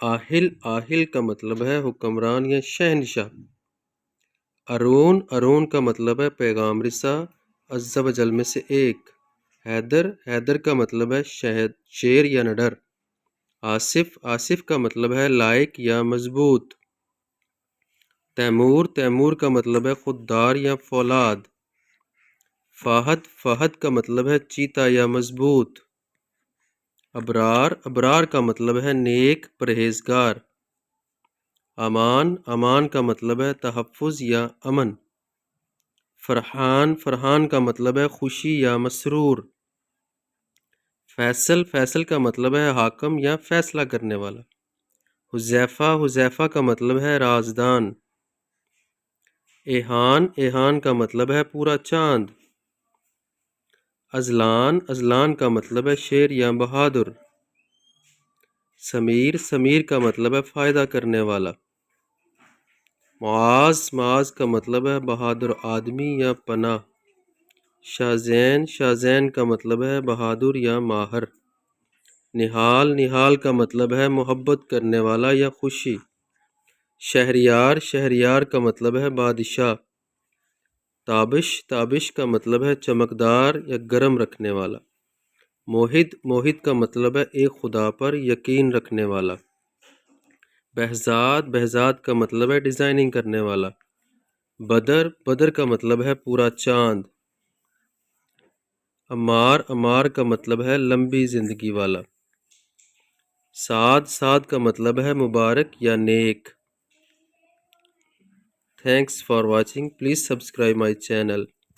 آہل، آہل کا مطلب ہے حکمران یا شہنشاہ۔ ارون، ارون کا مطلب ہے پیغام رساں عز و جل میں سے ایک۔ حیدر، حیدر کا مطلب ہے شیر یا نڈر۔ آصف، آصف کا مطلب ہے لائق یا مضبوط۔ تیمور، تیمور کا مطلب ہے خوددار یا فولاد۔ فہد، فہد کا مطلب ہے چیتا یا مضبوط۔ ابرار، ابرار کا مطلب ہے نیک، پرہیزگار۔ امان، امان کا مطلب ہے تحفظ یا امن۔ فرحان، فرحان کا مطلب ہے خوشی یا مسرور۔ فیصل، فیصل کا مطلب ہے حاکم یا فیصلہ کرنے والا۔ حذیفہ، حذیفہ کا مطلب ہے رازدان۔ ایہان، ایہان کا مطلب ہے پورا چاند۔ ازلان، ازلان کا مطلب ہے شیر یا بہادر۔ سمیر، سمیر کا مطلب ہے فائدہ کرنے والا۔ معاذ، معاذ کا مطلب ہے بہادر آدمی یا پناہ۔ شازین، شازین کا مطلب ہے بہادر یا ماہر۔ نہال، نہال کا مطلب ہے محبت کرنے والا یا خوشی۔ شہریار، شہریار کا مطلب ہے بادشاہ۔ تابش، تابش کا مطلب ہے چمکدار یا گرم رکھنے والا۔ موحد، موحد کا مطلب ہے ایک خدا پر یقین رکھنے والا۔ بہزاد، بہزاد کا مطلب ہے ڈیزائننگ کرنے والا۔ بدر، بدر کا مطلب ہے پورا چاند۔ عمار، عمار کا مطلب ہے لمبی زندگی والا۔ سعد، سعد کا مطلب ہے مبارک یا نیک۔ Thanks for watching. Please subscribe my channel.